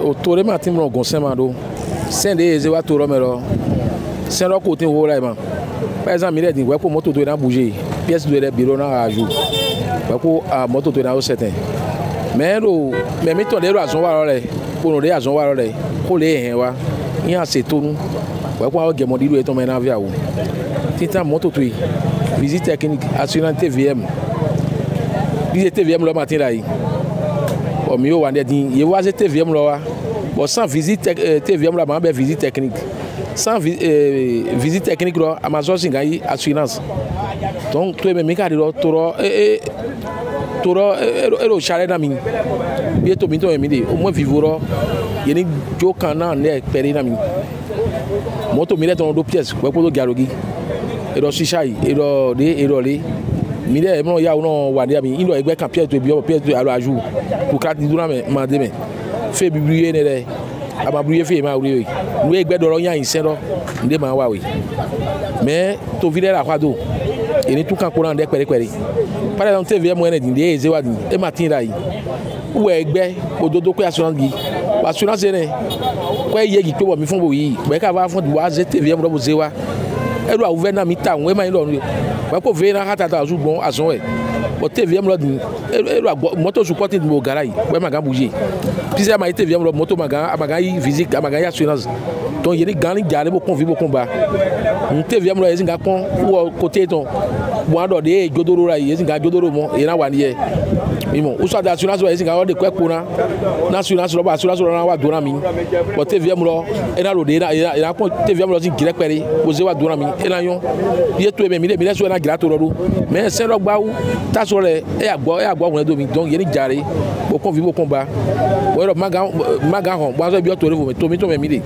O tore ma tim no gonsen do. Sende eze wa toro mero. Sendo côté wo là man. Par exemple, il dit ouais pour moto to na bouger. Pièce de bureau na ajout. Ouais pour moto to na au certain. Mais mi to de razon wa le. Pour no de razon wa le. Ko le hen wa. Il a c'est tout. Ouais pour o gemo di do e to me na via wo. Tinta moto to visite technique assurance TVM. Visite TVM le matin là. Bon mi o wa de din, ye wa TVM lo wa. Bon sans visite TVM là, ben visite technique. Sans visite technique là, Amazon singayi assurance. Donc toi même ka de toro ero chale na mi. Bientôt binto mi de au moins vivoro. Yeni jo kana ne peri na mi. Moto mi le ton do pièces, ko ko do garogi. Ero shisha ero le mi de mo ya no wa de mi ino egbe kan pièce to bi o pièce to alo aju. Pour krati dura me mande me. Fait biblier ne de ababriye fe ma uri we egbe doro yan isen ro nde ma wa we mais to vile la kwado eni tu kan ko ran de pere par exemple TVM mo ne din de eze wa din e matin ra yi we egbe ododo ko assurance ne ko ye gi pe bo mi fun bo yi we ka ba fun di wa ze TVM ro bo ze wa e do awuve na mi ta we ma lo we ko ve na hata ta sugbon ason we o TVM lo din e do moto support mo gara yi we ma ga bouger puis ma TVM lo moto maga yi physique maga assurance donc yeni gani jale bo convi bo combat TVM lo ezinga pon wo côté ton bo ando de jodoro ra yi ezinga jodoro mo e na wa ni e mimo o so da assurance wa ezinga o de kwepo na assurance lo ba assurance lo na wa dona mi o TVM lo e na lo de na pon TVM lo zin gire pere bo ze wa dona mi e na yon ye to e mi le so na grato lo mais se lo gba u ta so le e agbo won do mi donc yeni jare bo convi bo combat o maga hon bo so bi o to revo mi to me de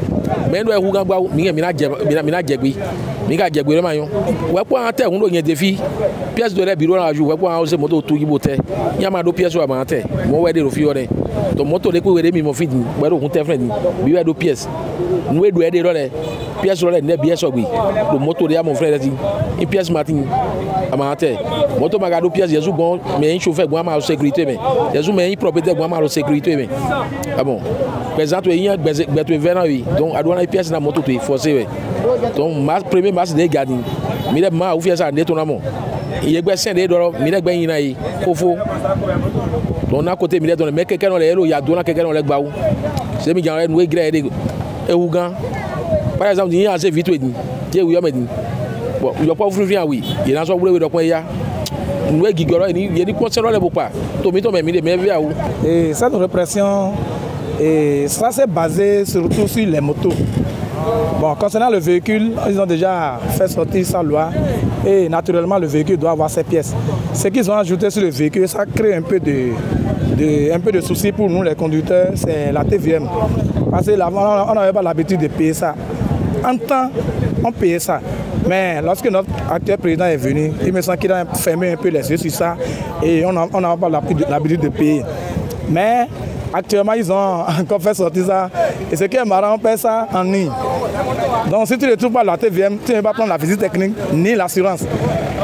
mais ndo e hu gan gba mi na jegbe mi ga jegbe re ma yon we po an te hun do yen defi pièce de le bureau na ju we po an o se moto to yibo te ya ma do pièce wa ma te mo we de ro fi ore to moto de ko we de mi mo fi din we ro hun te friend bi we do pièce nu we do e de ro le pièce ro le ne bi e so gbe do moto de ya mon frère ti in pièce martin ama te moto maga do pièce yesu bon mais un chauffeur bon ma sécurité mais yesu mais un propriétaire bon ma sécurité mais ah bon présente yin gbeto vena oui donc adwana pièce na moto to forcé oui donc ma premier match de gardien mi le ma ou fier ça neto na mo iye gbe sen de doro mi le gbe yin na yi kofo donc na côté mi le don mais quelqu'un on le héros ya dona quelqu'un on le gba ou c'est mi jan nous gré de e ougan par exemple yin assez vite oui je ou yo me din bon yo pas ouvrir oui il na so wure do kon ya nous gigoro ni concernant le bopa to mi me mi de me via ou et cette répression et ça c'est basé surtout sur les motos. Bon, concernant le véhicule, ils ont déjà fait sortir sa loi et naturellement le véhicule doit avoir ses pièces. Ce qu'ils ont ajouté sur le véhicule, ça crée un peu de soucis pour nous les conducteurs, c'est la TVM. Parce qu'avant, on n'avait pas l'habitude de payer ça. En temps, on payait ça. Mais lorsque notre actuel président est venu, il me semble qu'il a fermé un peu les yeux sur ça et on n'a pas l'habitude de payer. Mais actuellement, ils ont encore fait sortir ça. Et ce qui est marrant, on paie ça en ligne. Donc, si tu ne trouves pas la TVM, tu ne vas pas prendre la visite technique ni l'assurance.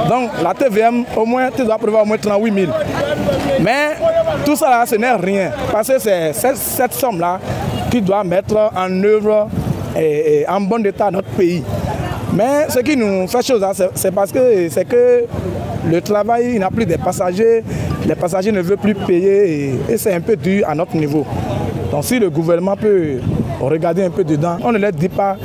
Donc, la TVM, au moins, tu dois prévoir au moins 38 000. Mais tout ça, là, ce n'est rien. Parce que c'est cette somme-là qui doit mettre en œuvre et en bon état notre pays. Mais ce qui nous fait chose, c'est parce que le travail, il n'a plus de passagers, les passagers ne veulent plus payer et c'est un peu dur à notre niveau. Donc si le gouvernement peut regarder un peu dedans, on ne leur dit pas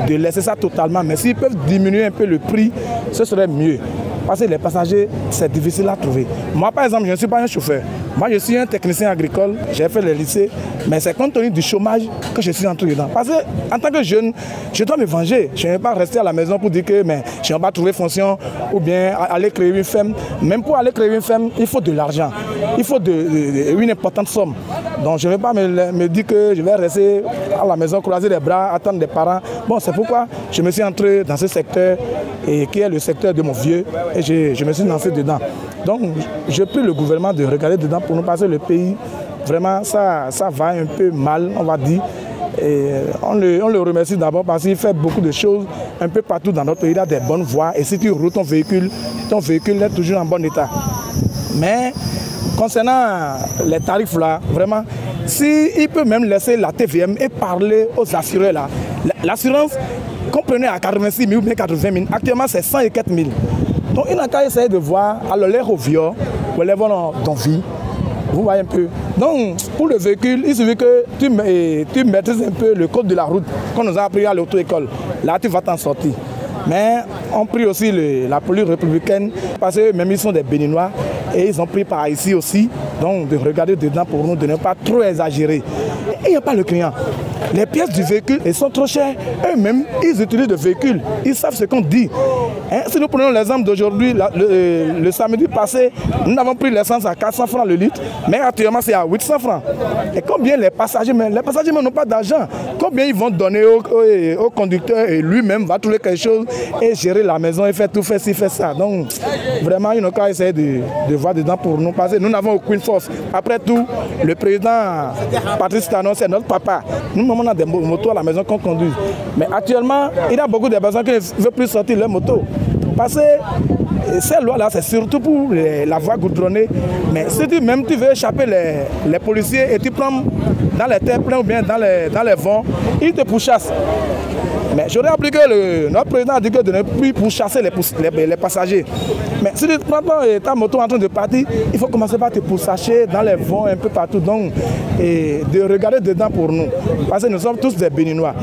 de laisser ça totalement, mais s'ils peuvent diminuer un peu le prix, ce serait mieux. Parce que les passagers, c'est difficile à trouver. Moi, par exemple, je ne suis pas un chauffeur. Moi, je suis un technicien agricole, j'ai fait le lycée, mais c'est compte tenu du chômage que je suis entré dedans. Parce qu'en tant que jeune, je dois me venger. Je ne vais pas rester à la maison pour dire que mais, je ne vais pas trouver fonction ou bien aller créer une ferme. Même pour aller créer une ferme, il faut de l'argent. Il faut une importante somme. Donc je ne vais pas me dire que je vais rester à la maison, croiser les bras, attendre des parents. Bon, c'est pourquoi je me suis entré dans ce secteur, et qui est le secteur de mon vieux, et je me suis lancé dedans. Donc je prie le gouvernement de regarder dedans pour nous passer le pays. Vraiment, ça va un peu mal, on va dire. Et on le remercie d'abord parce qu'il fait beaucoup de choses un peu partout dans notre pays. Il a des bonnes voies et si tu roules ton véhicule est toujours en bon état. Mais concernant les tarifs là, vraiment, s'il peut même laisser la TVM et parler aux assureurs là, l'assurance qu'on prenait à 86 000 ou bien 80 000, actuellement c'est 100 et 4 000. Donc il n'a qu'à essayer de voir, alors les revieurs, ou les vont dans vie. Vous voyez un peu. Donc, pour le véhicule, il suffit que tu maîtrises un peu le code de la route qu'on nous a appris à l'auto-école. Là, tu vas t'en sortir. Mais on prie aussi la police républicaine, parce que même ils sont des Béninois et ils ont pris par ici aussi. Donc, de regarder dedans pour nous, de ne pas trop exagérer. Et il n'y a pas le client. Les pièces du véhicule, elles sont trop chères. Eux-mêmes, ils utilisent le véhicule. Ils savent ce qu'on dit. Hein? Si nous prenons l'exemple d'aujourd'hui, le samedi passé, nous avons pris l'essence à 400 francs le litre, mais actuellement c'est à 800 francs. Et combien les passagers même n'ont pas d'argent. Combien ils vont donner au conducteur et lui-même va trouver quelque chose et gérer la maison et faire tout, faire ci, faire ça. Donc vraiment, il n'ont qu'à essayer de voir dedans pour nous passer. Nous n'avons aucune force. Après tout, le président Patrice Talon, c'est notre papa. Nous, on a des motos à la maison qu'on conduit. Mais actuellement, il y a beaucoup de personnes qui ne veulent plus sortir leur moto. Parce que ces lois-là, c'est surtout pour la voie goudronnée. Mais si tu veux échapper les policiers et tu prends dans les terres pleines ou bien dans les vents, ils te pourchassent. Mais j'aurais appris que notre président a dit que de ne plus pourchasser les passagers. Mais si tu prends ta moto en train de partir, il faut commencer par te pourchasser dans les vents un peu partout. Donc, et de regarder dedans pour nous. Parce que nous sommes tous des Béninois.